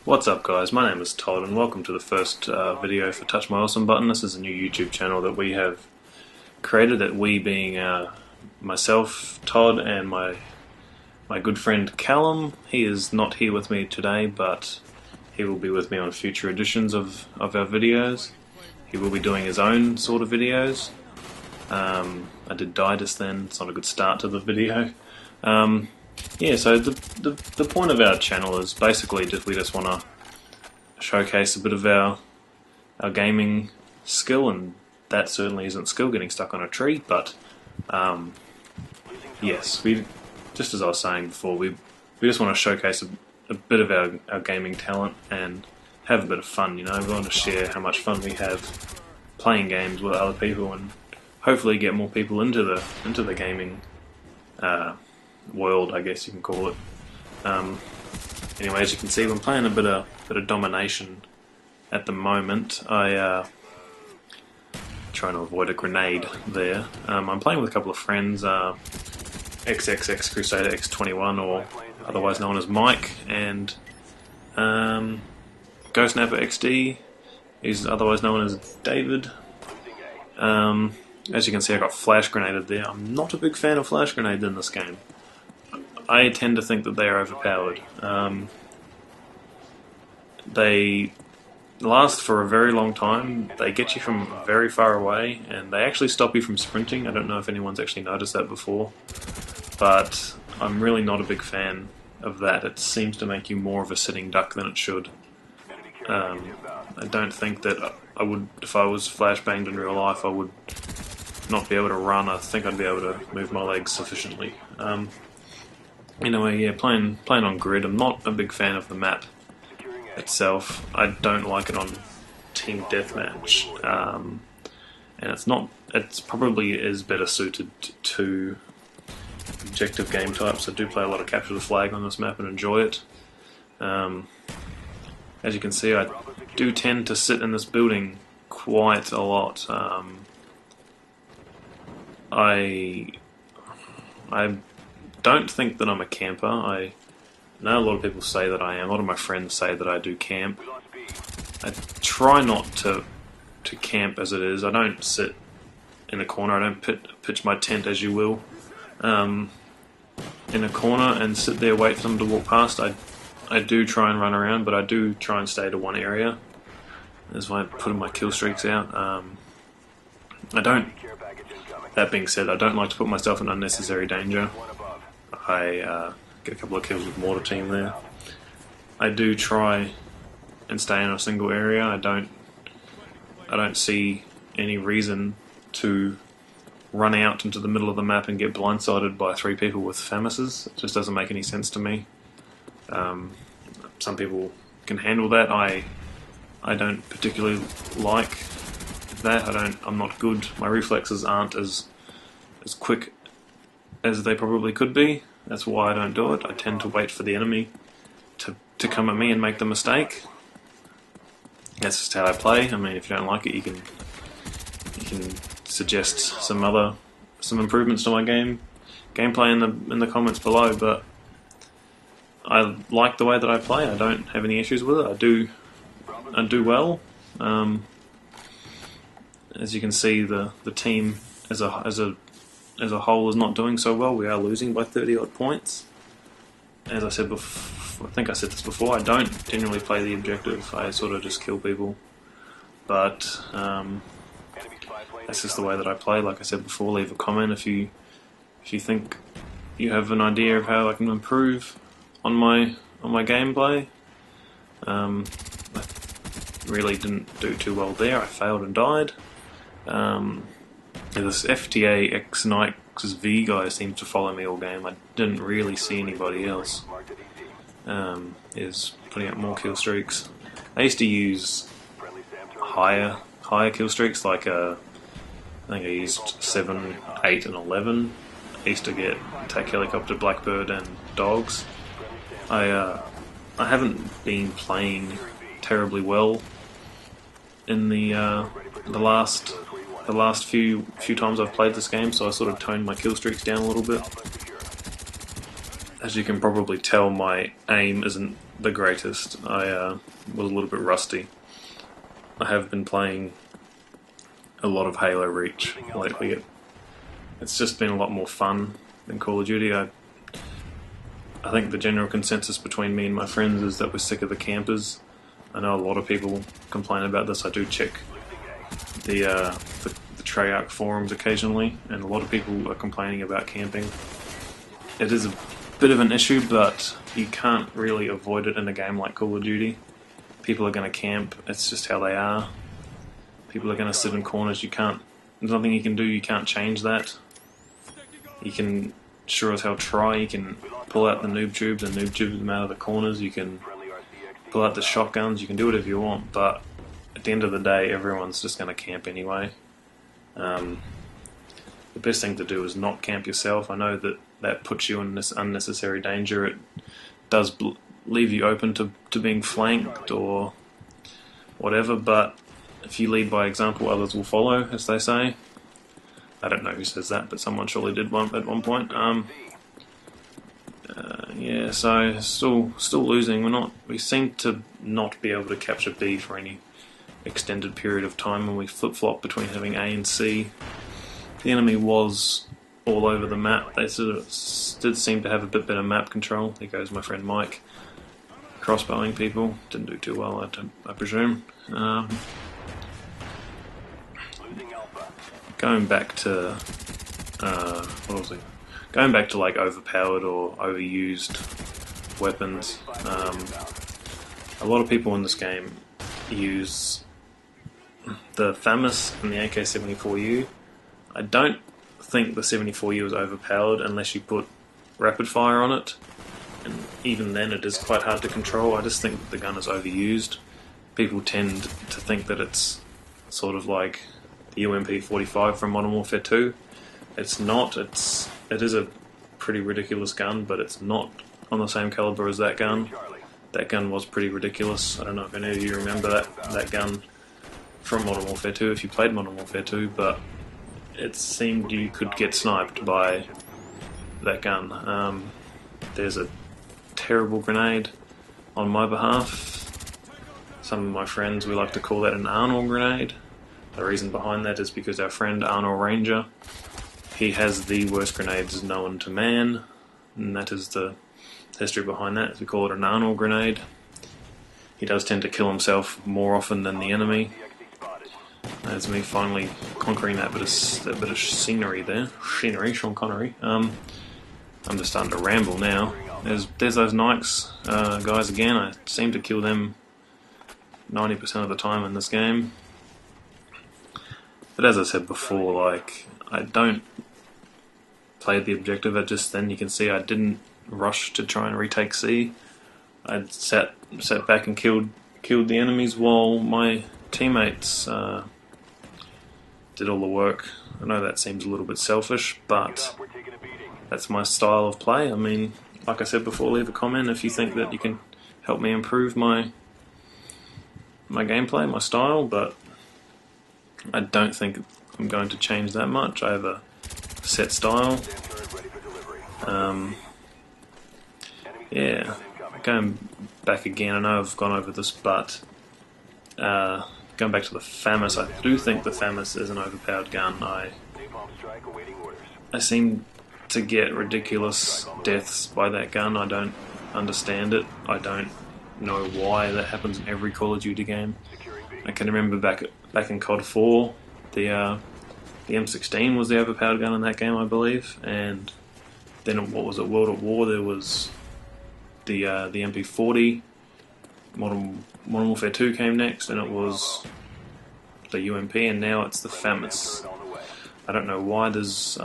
What's up guys, my name is Todd and welcome to the first video for Touch My Awesome Button. This is a new YouTube channel that we have created, that we being myself, Todd, and my good friend Callum. He is not here with me today, but he will be with me on future editions of our videos. He will be doing his own sort of videos. I did die just then, it's not a good start to the video. Yeah, so the point of our channel is basically we just want to showcase a bit of our gaming skill, and that certainly isn't skill getting stuck on a tree, but yes, just as I was saying before, we just want to showcase a bit of our gaming talent and have a bit of fun, you know. We want to share how much fun we have playing games with other people and hopefully get more people into the gaming world, I guess you can call it. Anyway, as you can see, I'm playing a bit of domination at the moment. Trying to avoid a grenade there. I'm playing with a couple of friends, XXX Crusader X21, or otherwise known as Mike, and Ghost Snapper XD, he's otherwise known as David. As you can see, I got flash grenaded there. I'm not a big fan of flash grenades in this game. I tend to think that they are overpowered. They last for a very long time, they get you from very far away, and they actually stop you from sprinting. I don't know if anyone's actually noticed that before, but I'm really not a big fan of that. It seems to make you more of a sitting duck than it should. I don't think that I would, if I was flashbanged in real life, I would not be able to run. I think I'd be able to move my legs sufficiently. Anyway, yeah, playing on grid. I'm not a big fan of the map itself. I don't like it on team deathmatch, and it's probably is better suited to objective game types. I do play a lot of capture the flag on this map and enjoy it. As you can see, I do tend to sit in this building quite a lot. I don't think that I'm a camper. I know a lot of people say that I am. A lot of my friends say that I do camp. I try not to camp as it is. I don't sit in a corner. I don't pitch my tent, as you will, in a corner and sit there, wait for them to walk past. I do try and run around, but I do try and stay to one area. That's why I'm putting my kill streaks out. That being said, I don't like to put myself in unnecessary danger. I get a couple of kills with mortar team there. I do try and stay in a single area. I don't see any reason to run out into the middle of the map and get blindsided by three people with FAMASes. It just doesn't make any sense to me. Some people can handle that. I don't particularly like that. I'm not good. My reflexes aren't as quick as they probably could be. That's why I don't do it. I tend to wait for the enemy to come at me and make the mistake. That's just how I play. I mean, if you don't like it, you can suggest some improvements to my gameplay in the comments below. But I like the way that I play. I don't have any issues with it. I do well. As you can see, the team as a whole is not doing so well. We are losing by 30 odd points. As I said before, I think I said this before, I don't generally play the objective. I sort of just kill people. But that's just the way that I play. Like I said before, leave a comment if you think you have an idea of how I can improve on my gameplay. I really didn't do too well there. I failed and died. This FTA X Nikes V guy seems to follow me all game. I didn't really see anybody else. Is putting up more kill streaks. I used to use higher kill streaks, like I think I used 7, 8, and 11. I used to take helicopter, blackbird, and dogs. I haven't been playing terribly well in the last few times I've played this game, so I sort of toned my kill streaks down a little bit. as you can probably tell, my aim isn't the greatest. I was a little bit rusty. I have been playing a lot of Halo Reach lately. It's just been a lot more fun than Call of Duty. I think the general consensus between me and my friends is that we're sick of the campers. I know a lot of people complain about this. I do check the Treyarch forums occasionally, and a lot of people are complaining about camping. It is a bit of an issue, but you can't really avoid it in a game like Call of Duty. People are going to camp. It's just how they are. People are going to sit in corners. There's nothing you can do. You can't change that. You can sure as hell try. You can pull out the noob tubes and noob tube them out of the corners. You can pull out the shotguns. You can do whatever you want, but at the end of the day, everyone's just going to camp anyway. The best thing to do is not camp yourself. I know that puts you in this unnecessary danger. It does leave you open to being flanked or whatever, but if you lead by example, others will follow, as they say. I don't know who says that, but someone surely did at one point. Yeah, so still losing. We seem to not be able to capture B for any extended period of time, and we flip-flop between having A and C. The enemy was all over the map. They sort of did seem to have a bit better map control. There goes my friend Mike, crossbowing people. Didn't do too well, I presume. Going back to Going back to like overpowered or overused weapons. A lot of people in this game use the FAMAS and the AK-74U. I don't think the 74U is overpowered unless you put rapid fire on it, and even then it is quite hard to control. I just think that the gun is overused. People tend to think that it's sort of like the UMP-45 from Modern Warfare 2. It's not. It is a pretty ridiculous gun, but it's not on the same caliber as that gun. That gun was pretty ridiculous. I don't know if any of you remember that gun from Modern Warfare 2, if you played Modern Warfare 2, but it seemed you could get sniped by that gun. There's a terrible grenade on my behalf. Some of my friends, we like to call that an Arnold grenade. The reason behind that is because our friend Arnold Ranger, he has the worst grenades known to man, and that is the history behind that. We call it an Arnold grenade. He does tend to kill himself more often than the enemy. That's me finally conquering that bit of scenery there. Scenery, Sean Connery. I'm just starting to ramble now. There's those Nikes guys again. I seem to kill them 90% of the time in this game. But as I said before, like, I don't play the objective. Then you can see I didn't rush to try and retake C. I sat back and killed the enemies while my teammates did all the work. I know that seems a little bit selfish, but that's my style of play. I mean, like I said before, leave a comment if you think that you can help me improve my gameplay, my style, but I don't think I'm going to change that much. I have a set style. Yeah, going back again, I know I've gone over this, but going back to the FAMAS, I do think the FAMAS is an overpowered gun. I seem to get ridiculous deaths by that gun. I don't understand it. I don't know why that happens in every Call of Duty game. I can remember back in CoD 4, the M16 was the overpowered gun in that game, I believe, and then what was it, World at War, there was the MP40. Modern Warfare 2 came next, and it was the UMP, and now it's the FAMAS. I don't know why there's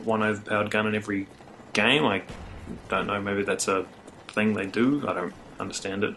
one overpowered gun in every game. I don't know, maybe that's a thing they do. I don't understand it.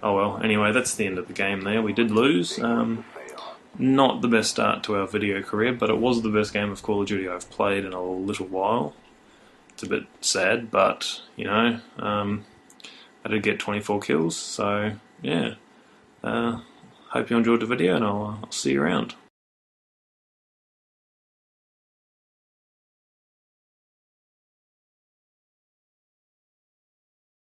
Oh well, anyway, that's the end of the game there. We did lose. Not the best start to our video career, but it was the best game of Call of Duty I've played in a little while. It's a bit sad, but, you know, I did get 24 kills, so, yeah. Hope you enjoyed the video, and I'll see you around.